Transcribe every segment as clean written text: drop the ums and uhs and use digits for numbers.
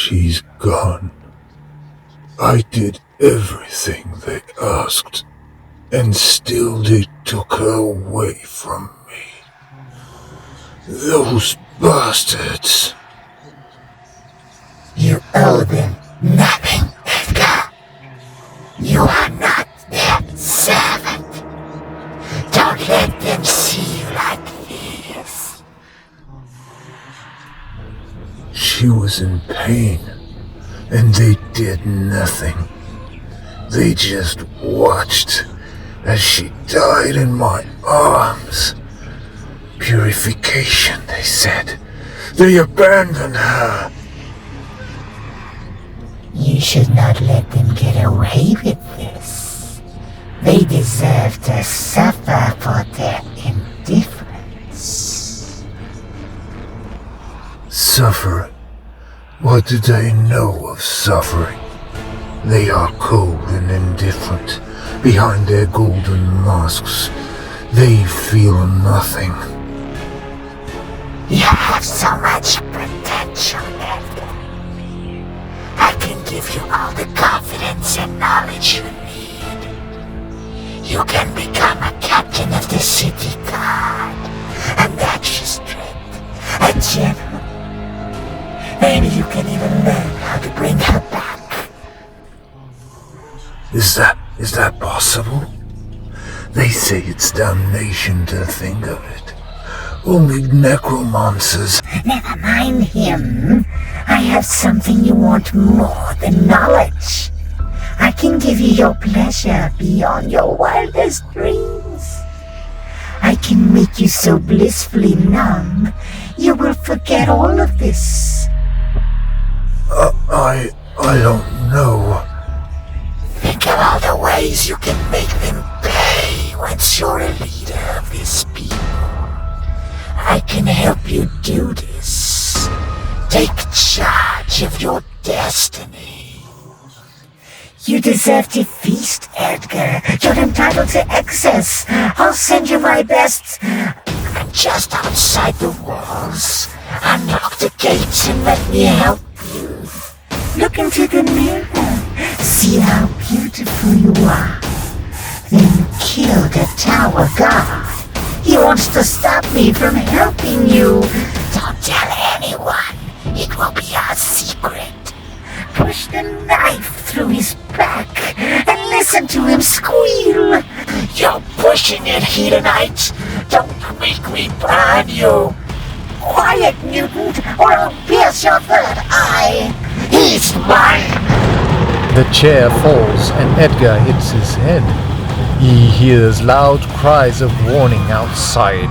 She's gone. I did everything they asked, and still they took her away from me. Those bastards. You owe them nothing, Edgar. You are not their servant. Don't let them see you like this. She was in pain, and they did nothing. They just watched as she died in my arms. Purification, they said. They abandoned her. You should not let them get away with this. They deserve to suffer for their indifference. Suffering? What do they know of suffering? They are cold and indifferent. Behind their golden masks, they feel nothing. You have so much potential, Edgar. I can give you all the confidence and knowledge you need. You can become a captain of the city guard, a magistrate, a general. Maybe you can even learn how to bring her back. Is that possible? They say it's damnation to think of it. Only necromancers. Never mind him. I have something you want more than knowledge. I can give you your pleasure beyond your wildest dreams. I can make you so blissfully numb, you will forget all of this. I don't know. Think of all the ways you can make them pay once you're a leader of this people. I can help you do this. Take charge of your destiny. You deserve to feast, Edgar. You're entitled to excess. I'll send you my best. I'm just outside the walls. Unlock the gates and let me help you. Look into the mirror. See how beautiful you are. Then kill the tower guard. He wants to stop me from helping you. Don't tell anyone. It will be our secret. Push the knife through his back and listen to him squeal. You're pushing it, Hedonite. Don't make me burn you. Quiet, mutant, or I'll pierce your third eye. He's mine. The chair falls and Edgar hits his head. He hears loud cries of warning outside.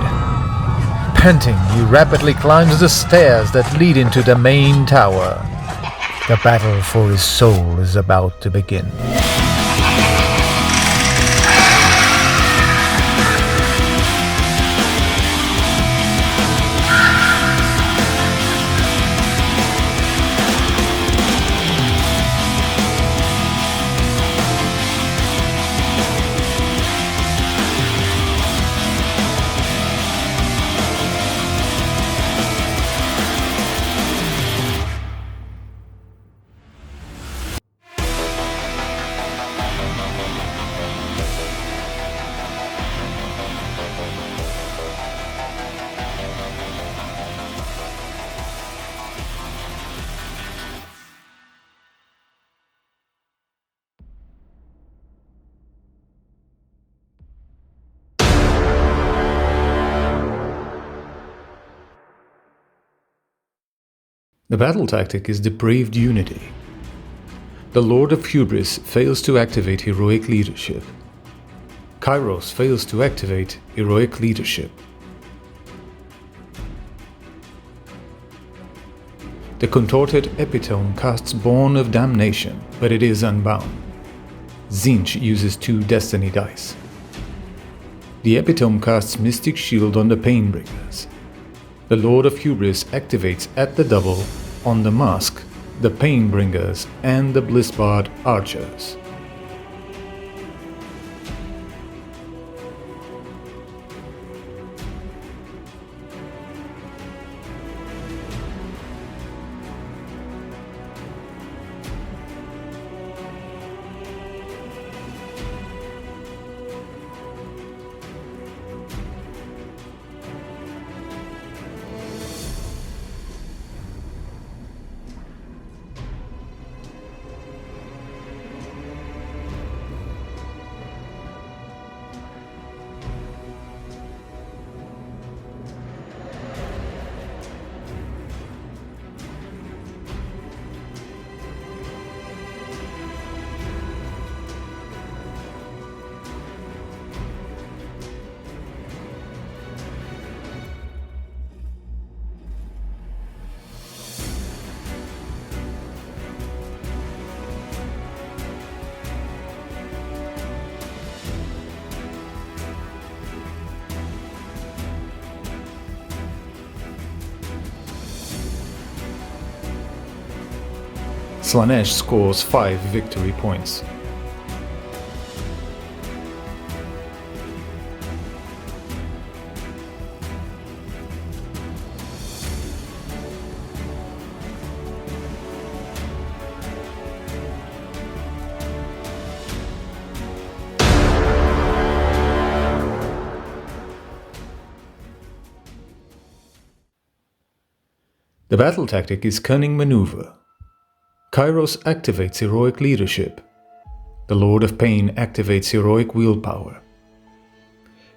Panting, he rapidly climbs the stairs that lead into the main tower. The battle for his soul is about to begin. The battle tactic is depraved unity. The Lord of Hubris fails to activate heroic leadership. Kairos fails to activate heroic leadership. The Contorted Epitome casts Born of Damnation, but it is unbound. Tzeentch uses 2 Destiny dice. The Epitome casts Mystic Shield on the Painbringers. The Lord of Hubris activates at the double on the Mask, the Painbringers, and the Blissbarred Archers. Slaanesh scores 5 victory points. The battle tactic is Cunning Maneuver. Kairos activates Heroic Leadership. The Lord of Pain activates Heroic Willpower.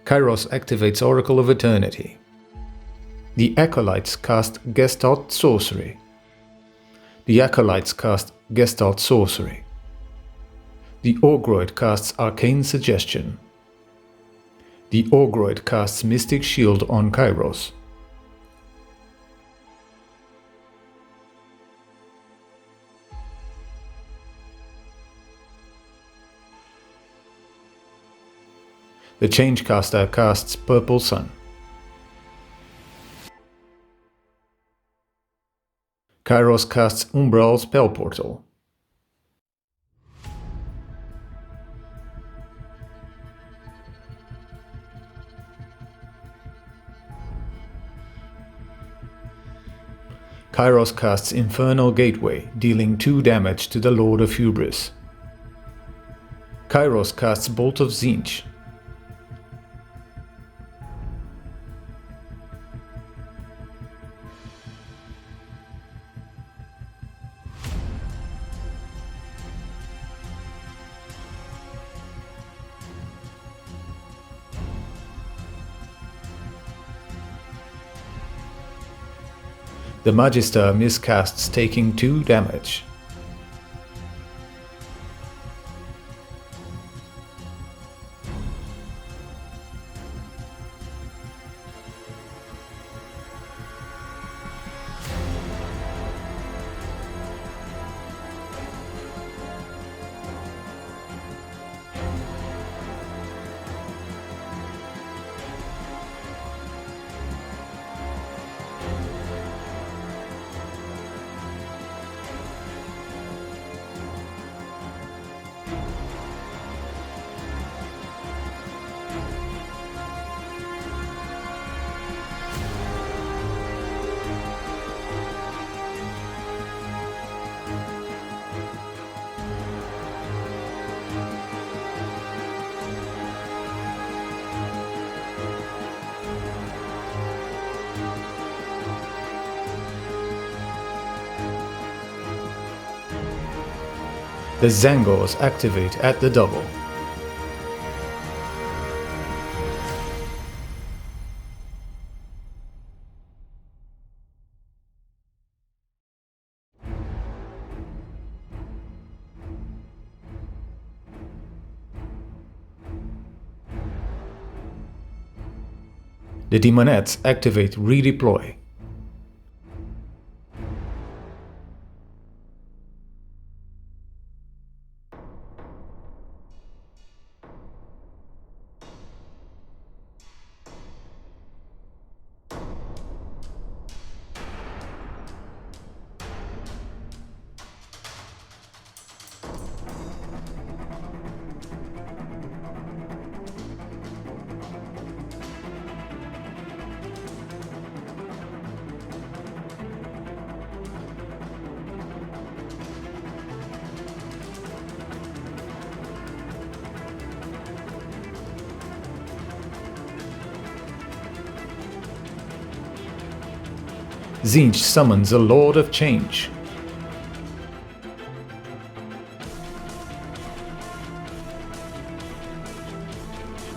Kairos activates Oracle of Eternity. The Acolytes cast Gestalt Sorcery. The Acolytes cast Gestalt Sorcery. The Ogroid casts Arcane Suggestion. The Ogroid casts Mystic Shield on Kairos. The Changecaster casts Purple Sun. Kairos casts Umbral Spellportal. Kairos casts Infernal Gateway, dealing 2 damage to the Lord of Hubris. Kairos casts Bolt of Tzeentch. The Magister miscasts, taking 2 damage. The Tzaangors activate at the double. The Demonettes activate Redeploy. Tzeentch summons a Lord of Change.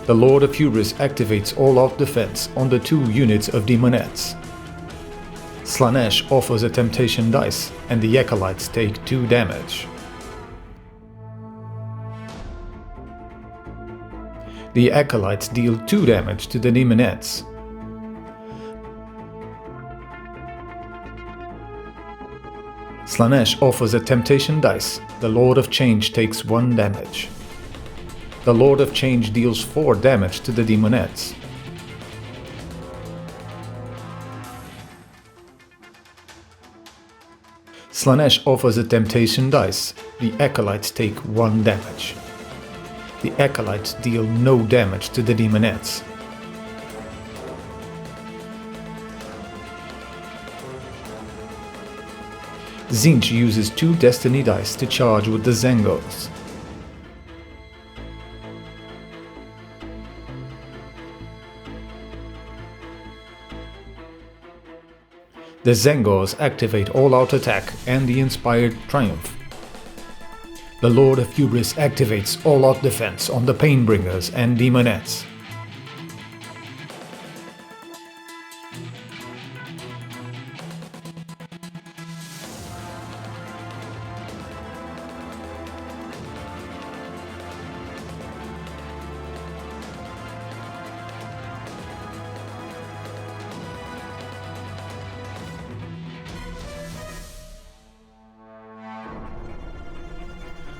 The Lord of Hubris activates all-out defense on the 2 units of Demonettes. Slaanesh offers a Temptation dice, and the Acolytes take 2 damage. The Acolytes deal 2 damage to the Demonettes. Slaanesh offers a Temptation dice. The Lord of Change takes 1 damage. The Lord of Change deals 4 damage to the Demonettes. Slaanesh offers a temptation dice. The Acolytes take 1 damage. The Acolytes deal no damage to the Demonettes. Tzeentch uses 2 Destiny dice to charge with the Tzaangors. The Tzaangors activate all-out attack and the Inspired Triumph. The Lord of Hubris activates all-out defense on the Painbringers and Demonettes.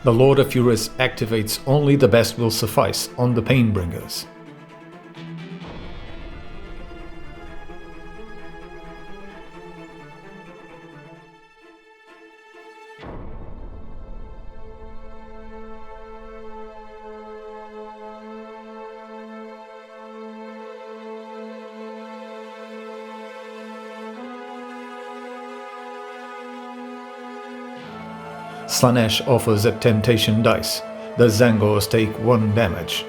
The Lord of Hubris activates only the Best Will Suffice on the Painbringers. Slaanesh offers a temptation dice. The Tzaangors take 1 damage.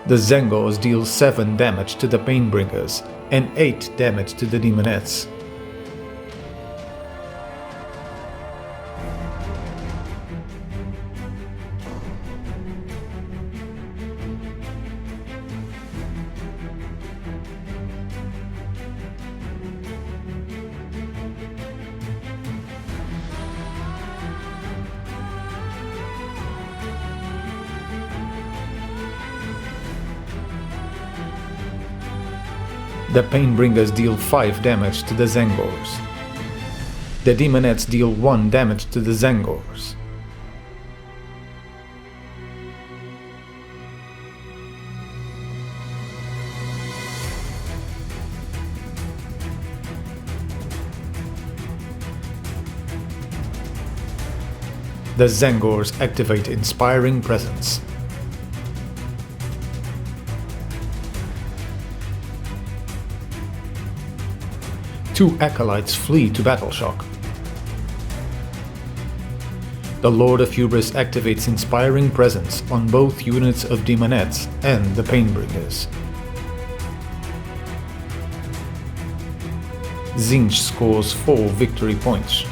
The Tzaangors deal 7 damage to the Painbringers and 8 damage to the Demonettes. The Painbringers deal 5 damage to the Tzaangors. The Demonettes deal 1 damage to the Tzaangors. The Tzaangors activate Inspiring Presence. Two Acolytes flee to Battleshock. The Lord of Hubris activates Inspiring Presence on both units of Demonettes and the Painbringers. Tzeentch scores 4 victory points.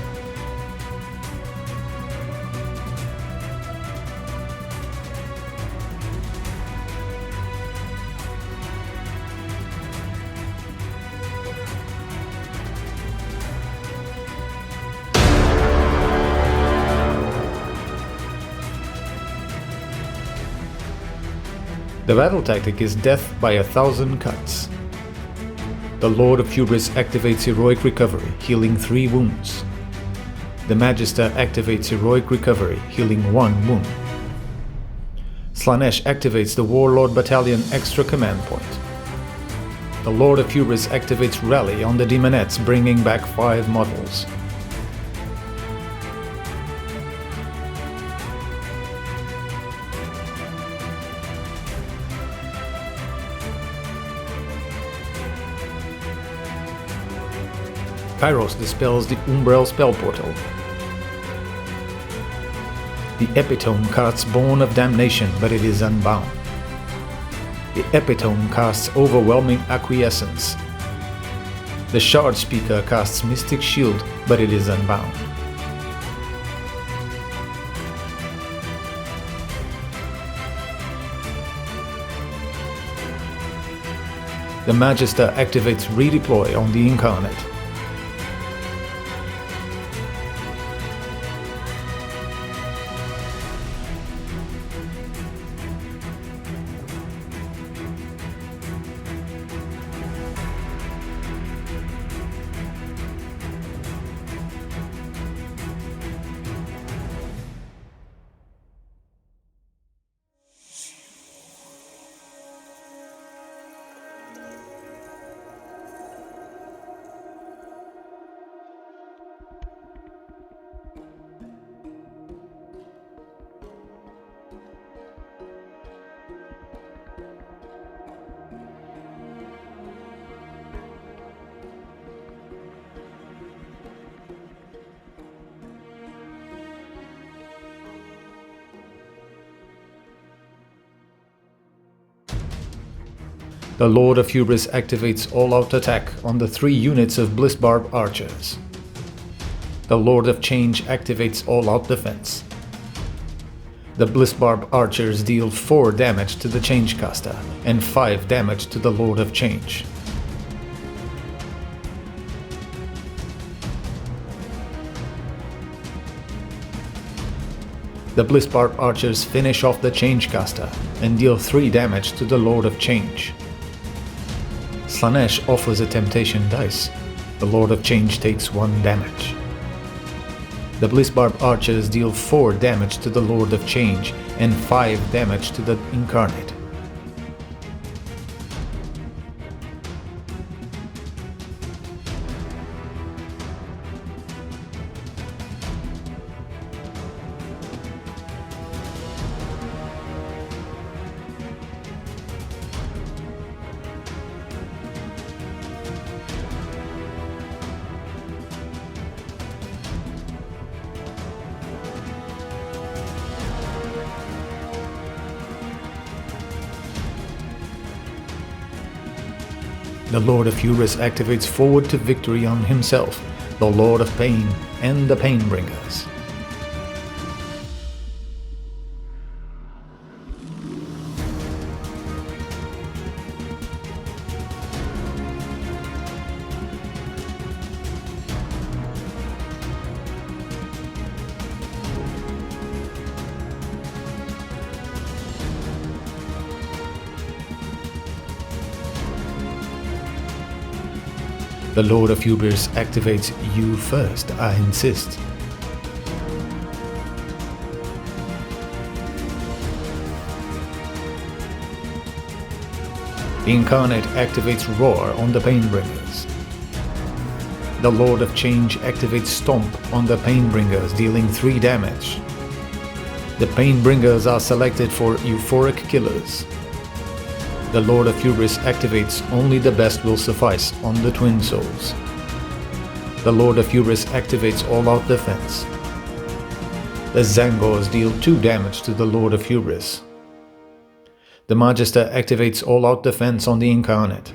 The battle tactic is death by 1,000 cuts. The Lord of Hubris activates Heroic Recovery, healing 3 wounds. The Magister activates Heroic Recovery, healing 1 wound. Slaanesh activates the Warlord Battalion Extra Command Point. The Lord of Hubris activates Rally on the Demonettes, bringing back 5 models. Kairos dispels the Umbral Spellportal. The Epitome casts Born of Damnation, but it is unbound. The Epitome casts Overwhelming Acquiescence. The Shard Speaker casts Mystic Shield, but it is unbound. The Magister activates Redeploy on the Incarnate. The Lord of Hubris activates all-out attack on the 3 units of Blissbarb archers. The Lord of Change activates all-out defense. The Blissbarb archers deal 4 damage to the Changecaster and 5 damage to the Lord of Change. The Blissbarb archers finish off the Changecaster and deal 3 damage to the Lord of Change. Slaanesh offers a temptation dice. The Lord of Change takes 1 damage. The Blissbarb archers deal 4 damage to the Lord of Change and 5 damage to the Incarnate. The Lord of Hubris activates Forward to Victory on himself, the Lord of Pain, and the Painbringers. The Lord of Hubris activates You First, I Insist. The Incarnate activates Roar on the Painbringers. The Lord of Change activates Stomp on the Painbringers, dealing 3 damage. The Painbringers are selected for Euphoric Killers. The Lord of Hubris activates Only the Best Will Suffice on the Twin Souls. The Lord of Hubris activates All-Out Defense. The Tzaangors deal 2 damage to the Lord of Hubris. The Magister activates All-Out Defense on the Incarnate.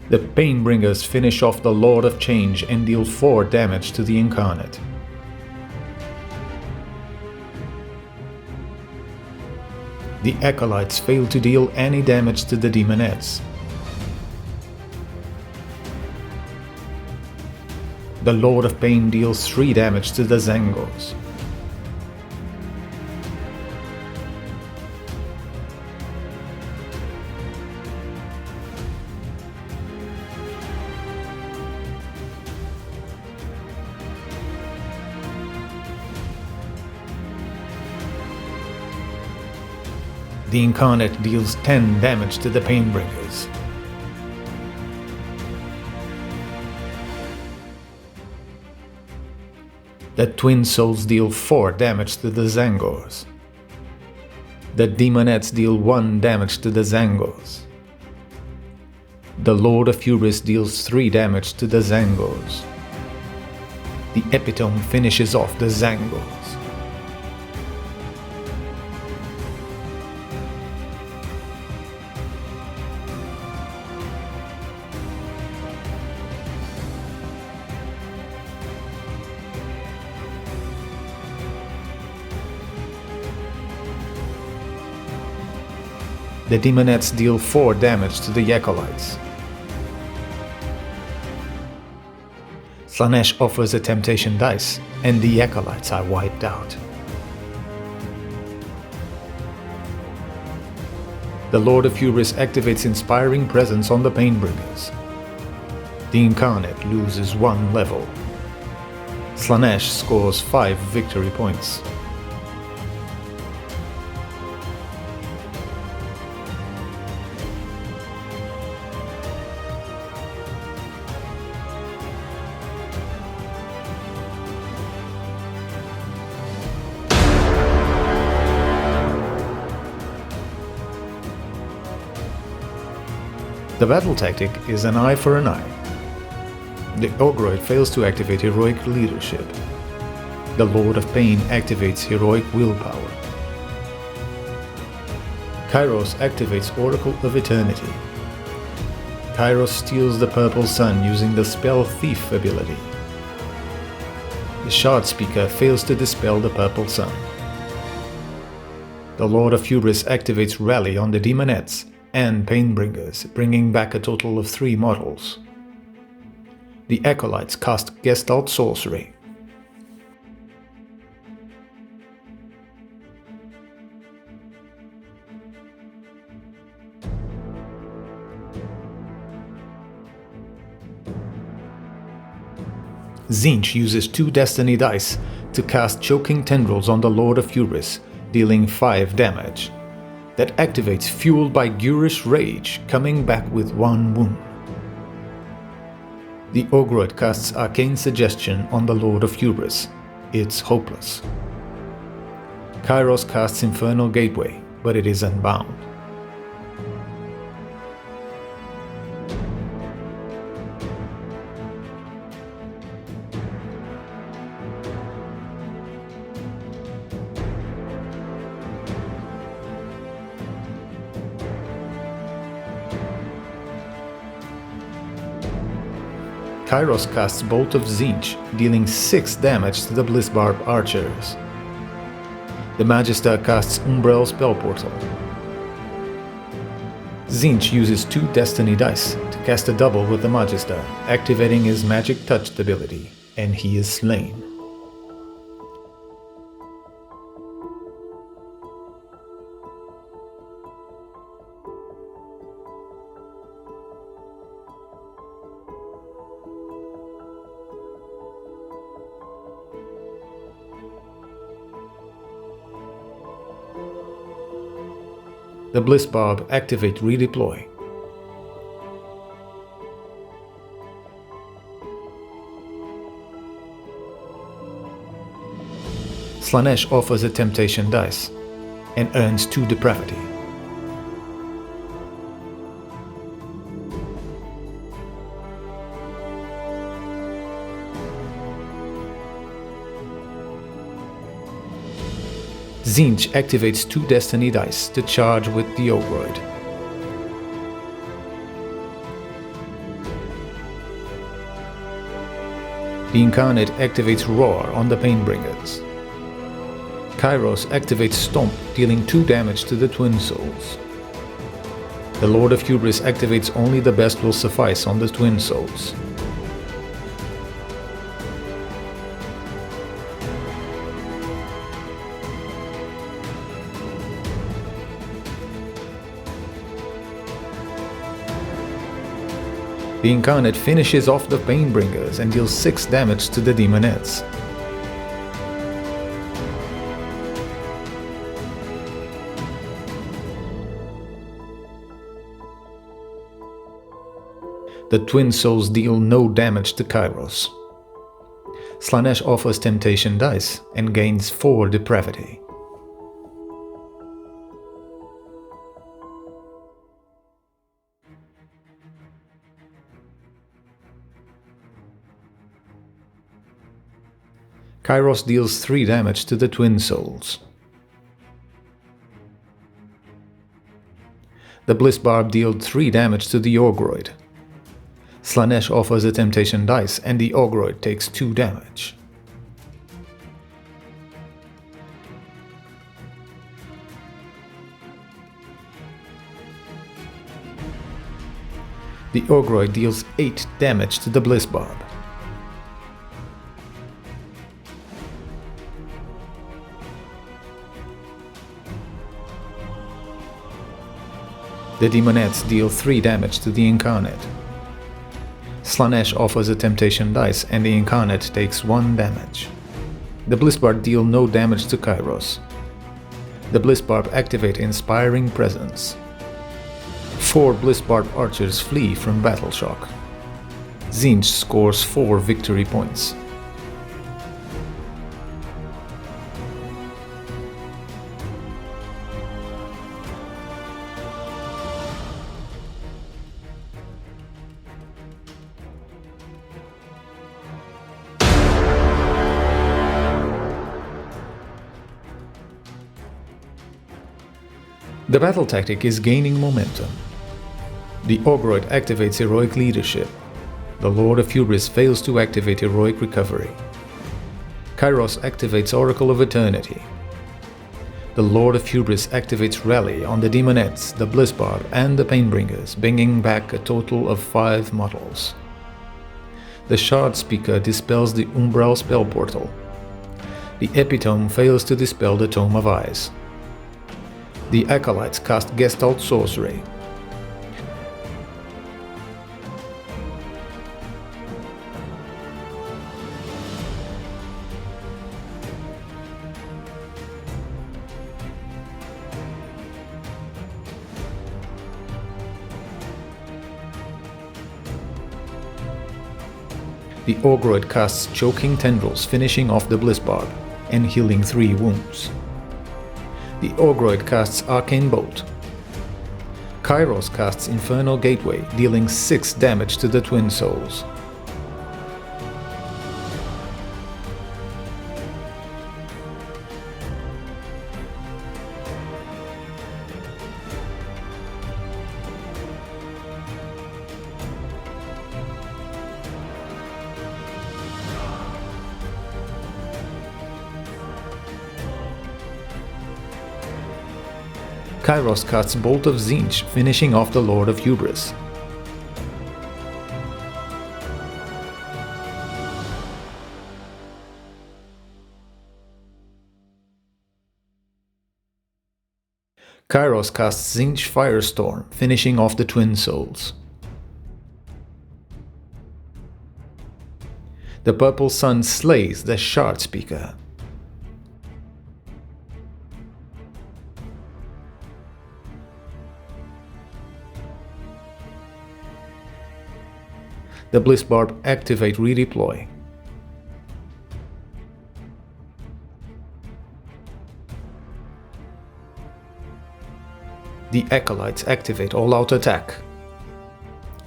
The Painbringers finish off the Lord of Change and deal 4 damage to the Incarnate. The Acolytes fail to deal any damage to the Demonettes. The Lord of Pain deals 3 damage to the Tzaangors. The Incarnate deals 10 damage to the Painbringers. The Twin Souls deal 4 damage to the Tzaangors. The Demonettes deal 1 damage to the Tzaangors. The Lord of Hubris deals 3 damage to the Tzaangors. The Epitome finishes off the Tzaangors. The Demonettes deal 4 damage to the Acolytes. Slaanesh offers a temptation dice, and the Acolytes are wiped out. The Lord of Hubris activates Inspiring Presence on the Painbringers. The Incarnate loses 1 level. Slaanesh scores 5 victory points. The battle tactic is an eye for an eye. The Ogroid fails to activate heroic leadership. The Lord of Pain activates heroic willpower. Kairos activates Oracle of Eternity. Kairos steals the Purple Sun using the Spell Thief ability. The Shard Speaker fails to dispel the Purple Sun. The Lord of Hubris activates Rally on the Demonettes and Painbringers, bringing back a total of 3 models. The Acolytes cast Gestalt Sorcery. Tzeentch uses 2 Destiny dice to cast Choking Tendrils on the Lord of Hubris, dealing 5 damage. That activates Fueled by Ghurish Rage, coming back with 1 wound. The Ogroid casts Arcane Suggestion on the Lord of Hubris. It's hopeless. Kairos casts Infernal Gateway, but it is unbound. Kairos casts Bolt of Tzeentch, dealing 6 damage to the Blissbarb archers. The Magister casts Umbral Spellportal. Tzeentch uses 2 Destiny dice to cast a double with the Magister, activating his Magic Touch ability, and he is slain. The Blissbarb activate Redeploy. Slaanesh offers a Temptation dice and earns 2 Depravity. Tzeentch activates 2 Destiny dice to charge with the Ogroid. The Incarnate activates Roar on the Painbringers. Kairos activates Stomp, dealing 2 damage to the Twin Souls. The Lord of Hubris activates Only the Best Will Suffice on the Twin Souls. The Incarnate finishes off the Painbringers and deals 6 damage to the Demonettes. The Twin Souls deal no damage to Kairos. Slaanesh offers Temptation dice and gains 4 Depravity. Kairos deals 3 damage to the Twin Souls. The Blissbarb dealt 3 damage to the Ogroid. Slaanesh offers a Temptation dice and the Ogroid takes 2 damage. The Ogroid deals 8 damage to the Blissbarb. The Demonettes deal 3 damage to the Incarnate. Slaanesh offers a Temptation dice and the Incarnate takes 1 damage. The Blissbarb deal no damage to Kairos. The Blissbarb activate Inspiring Presence. 4 Blissbarb archers flee from battle shock. Tzeentch scores 4 victory points. The battle tactic is gaining momentum. The Ogroid activates Heroic Leadership. The Lord of Hubris fails to activate Heroic Recovery. Kairos activates Oracle of Eternity. The Lord of Hubris activates Rally on the Demonettes, the Blissbarb, and the Painbringers, bringing back a total of 5 models. The Shard Speaker dispels the Umbral Spellportal. The Epitome fails to dispel the Tome of Eyes. The Acolytes cast Gestalt Sorcery. The Ogroid casts Choking Tendrils, finishing off the Blissbarb and healing 3 wounds. The Ogroid casts Arcane Bolt. Kairos casts Infernal Gateway, dealing 6 damage to the Twin Souls. Kairos casts Bolt of Tzeentch, finishing off the Lord of Hubris. Kairos casts Tzeentch Firestorm, finishing off the Twin Souls. The Purple Sun slays the Shard Speaker. The Blissbarb activate Redeploy. The Acolytes activate All-Out Attack.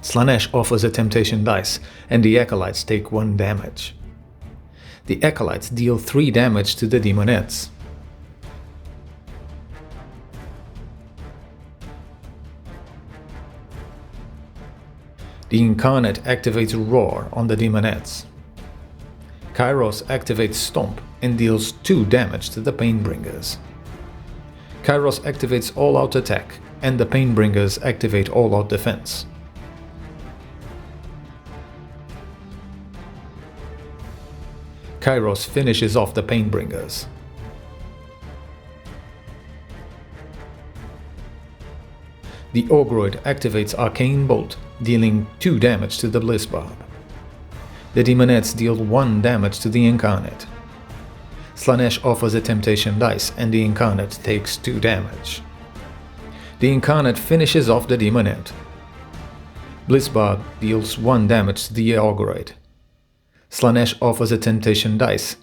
Slaanesh offers a Temptation dice, and the Acolytes take 1 damage. The Acolytes deal 3 damage to the Demonettes. The Incarnate activates Roar on the Demonettes. Kairos activates Stomp and deals 2 damage to the Painbringers. Kairos activates All-Out Attack, and the Painbringers activate All-Out Defense. Kairos finishes off the Painbringers. The Ogroid activates Arcane Bolt, dealing 2 damage to the Blissbarb. The Demonettes deal 1 damage to the Incarnate. Slaanesh offers a Temptation dice, and the Incarnate takes 2 damage. The Incarnate finishes off the Demonette. Blissbarb deals 1 damage to the Ogroid. Slaanesh offers a Temptation dice.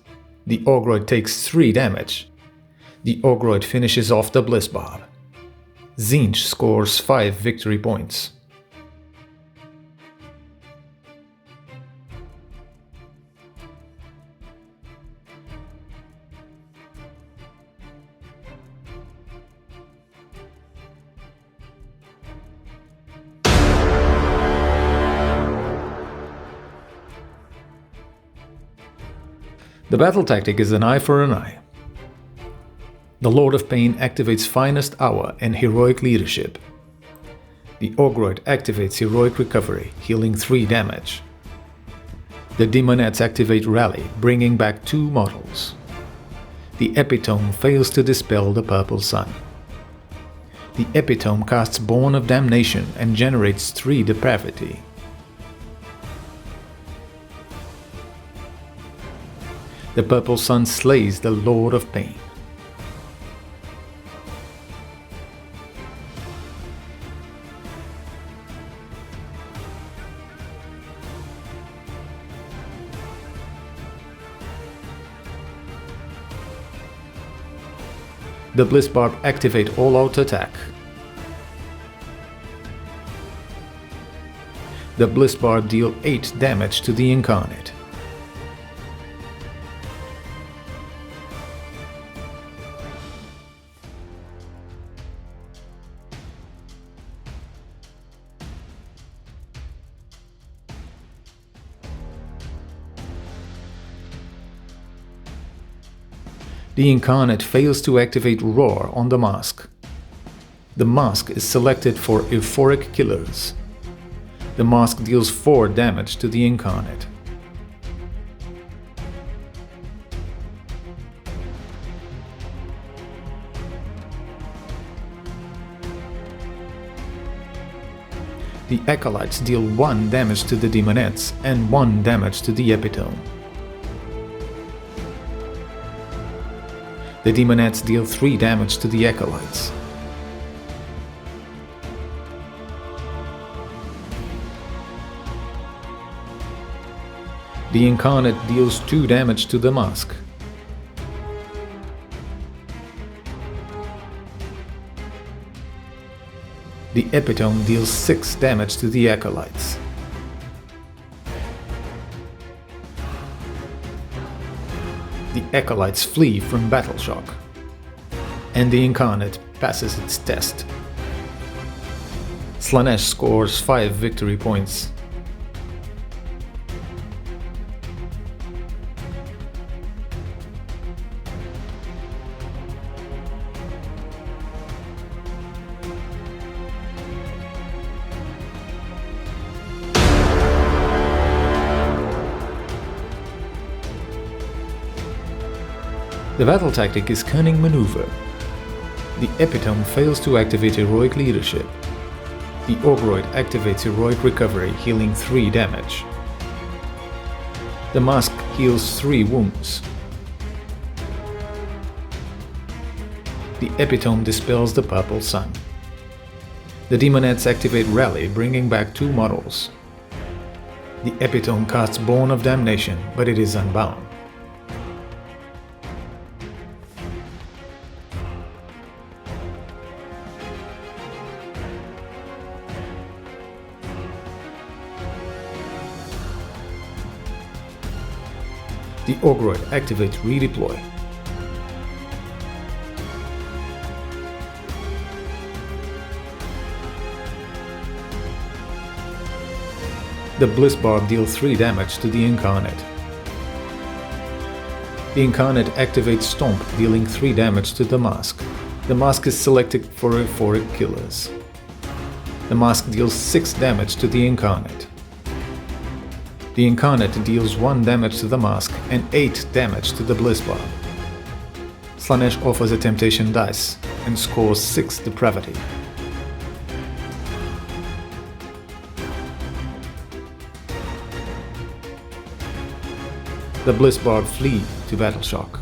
The Ogroid takes 3 damage. The Ogroid finishes off the Blissbarb. Tzeentch scores 5 victory points. The battle tactic is an eye for an eye. The Lord of Pain activates Finest Hour and Heroic Leadership. The Ogroid activates Heroic Recovery, healing 3 damage. The Demonettes activate Rally, bringing back 2 models. The Epitome fails to dispel the Purple Sun. The Epitome casts Born of Damnation and generates 3 Depravity. The Purple Sun slays the Lord of Pain. The Blissbarb activate All-Out Attack. The Blissbarb deal 8 damage to the Incarnate. The Incarnate fails to activate Roar on the mask. The mask is selected for Euphoric Killers. The mask deals 4 damage to the Incarnate. The Acolytes deal 1 damage to the Demonettes and 1 damage to the Epitome. The Demonettes deal 3 damage to the Acolytes. The Incarnate deals 2 damage to the mask. The Epitome deals 6 damage to the Acolytes. The Acolytes flee from battle shock, and the Incarnate passes its test. Slaanesh scores 5 victory points. The battle tactic is Cunning Maneuver. The Epitome fails to activate Heroic Leadership. The Ogroid activates Heroic Recovery, healing 3 damage. The mask heals 3 wounds. The Epitome dispels the Purple Sun. The Demonettes activate Rally, bringing back 2 models. The Epitome casts Born of Damnation, but it is unbound. The Ogroid activates Redeploy. The Bliss Barb deals 3 damage to the Incarnate. The Incarnate activates Stomp, dealing 3 damage to the mask. The mask is selected for Euphoric Killers. The mask deals 6 damage to the Incarnate. The Incarnate deals 1 damage to the mask and 8 damage to the Bliss Barb. Slaanesh offers a Temptation dice and scores 6 Depravity. The Bliss Barb flee to Battle Shock.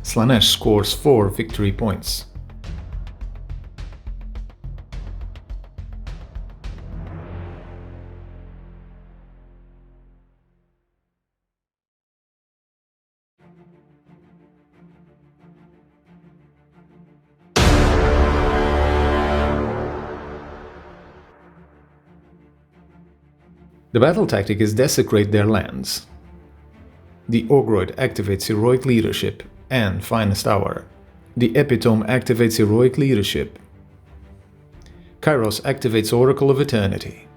Slaanesh scores 4 victory points. The battle tactic is Desecrate their lands. The Ogroid activates Heroic Leadership and Finest Hour. The Epitome activates Heroic Leadership. Kairos activates Oracle of Eternity.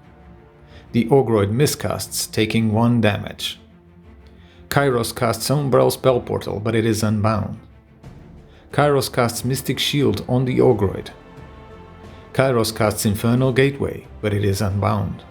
The Ogroid miscasts, taking 1 damage. Kairos casts Umbral Spellportal, but it is unbound. Kairos casts Mystic Shield on the Ogroid. Kairos casts Infernal Gateway, but it is unbound.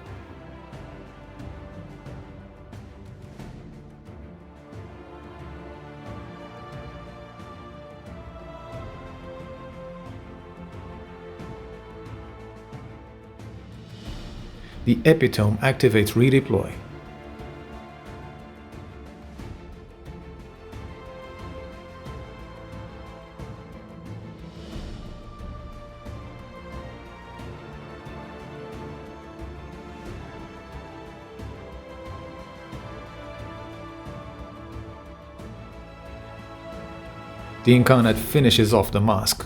The Epitome activates Redeploy. The Incarnate finishes off the mask.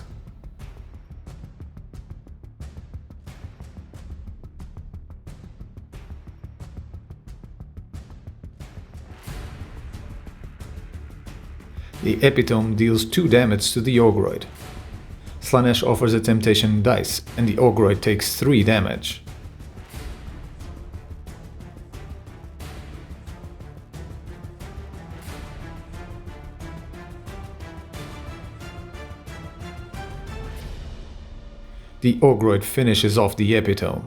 The Epitome deals 2 damage to the Ogroid. Slaanesh offers a Temptation dice, and the Ogroid takes 3 damage. The Ogroid finishes off the Epitome.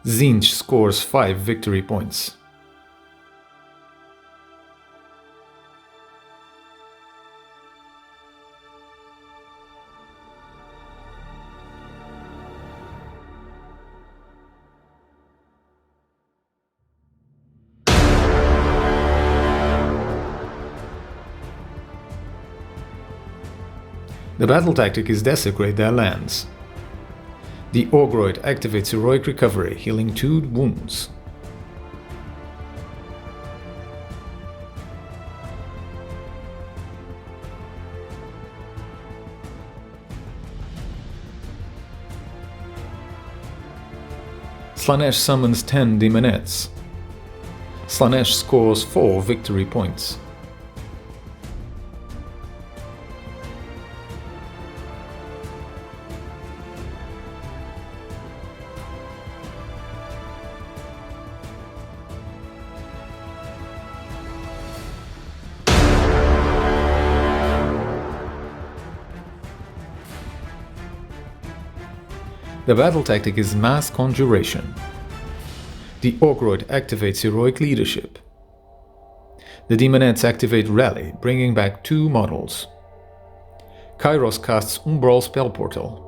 Tzeentch scores 5 victory points. The battle tactic is desecrate their lands. The Ogroid activates Heroic Recovery, healing 2 wounds. Slaanesh summons 10 Demonettes. Slaanesh scores 4 victory points. The battle tactic is Mass Conjuration. The Ogroid activates Heroic Leadership. The Demonettes activate Rally, bringing back 2 models. Kairos casts Umbral Spellportal.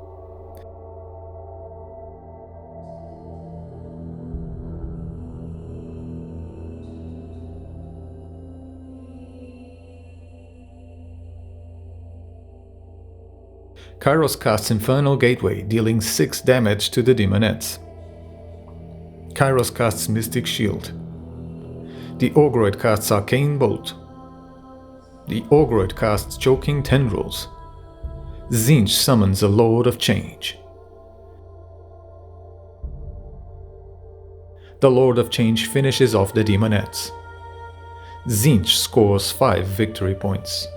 Kairos casts Infernal Gateway, dealing 6 damage to the Demonettes. Kairos casts Mystic Shield. The Ogroid casts Arcane Bolt. The Ogroid casts Choking Tendrils. Tzeentch summons a Lord of Change. The Lord of Change finishes off the Demonettes. Tzeentch scores 5 victory points.